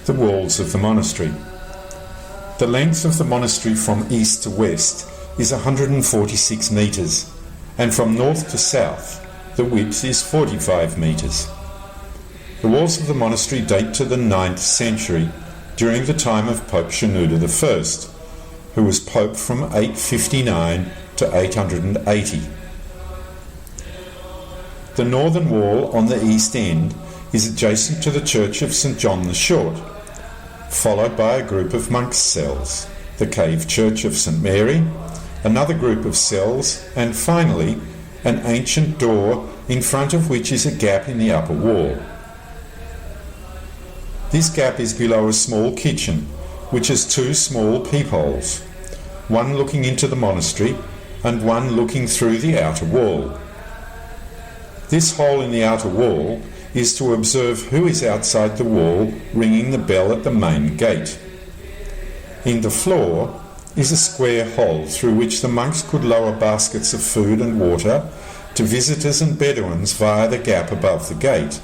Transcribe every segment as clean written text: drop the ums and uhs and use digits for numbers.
The walls of the monastery. The length of the monastery from east to west is 146 metres, and from north to south the width is 45 metres. The walls of the monastery date to the 9th century, during the time of Pope Shenouda I, who was Pope from 859 to 880. The northern wall on the east end is adjacent to the church of St. John the Short, followed by a group of monks' cells, the cave church of St. Mary, another group of cells, and finally an ancient door in front of which is a gap in the upper wall. This gap is below a small kitchen, which has two small peepholes, one looking into the monastery and one looking through the outer wall. This hole in the outer wall is to observe who is outside the wall ringing the bell at the main gate. In the floor is a square hole through which the monks could lower baskets of food and water to visitors and Bedouins via the gap above the gate,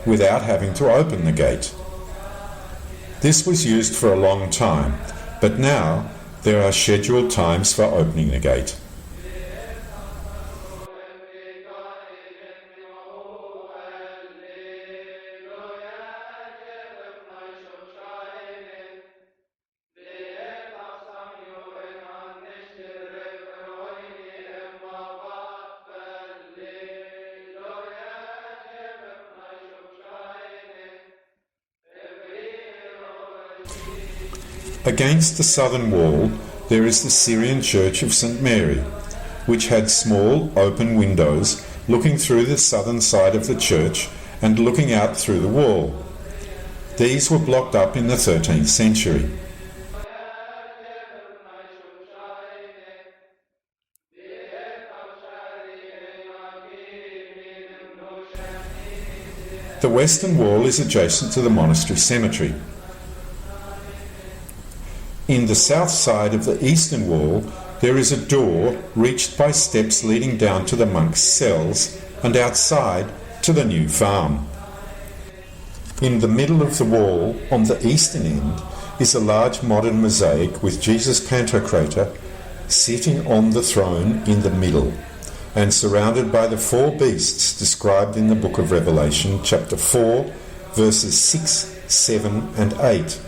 without having to open the gate. This was used for a long time, but now there are scheduled times for opening the gate. Against the southern wall there is the Syrian church of St. Mary, which had small open windows looking through the southern side of the church and looking out through the wall. These were blocked up in the 13th century. The western wall is adjacent to the monastery cemetery. In the south side of the eastern wall there is a door reached by steps leading down to the monks' cells and outside to the new farm. In the middle of the wall on the eastern end is a large modern mosaic with Jesus Pantocrator sitting on the throne in the middle and surrounded by the four beasts described in the book of Revelation, chapter 4, verses 6, 7 and 8.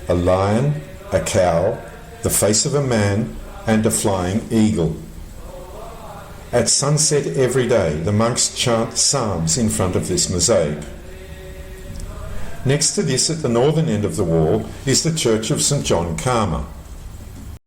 A lion, a cow, the face of a man, and a flying eagle. At sunset every day, the monks chant psalms in front of this mosaic. Next to this, at the northern end of the wall, is the church of St. John Carmer,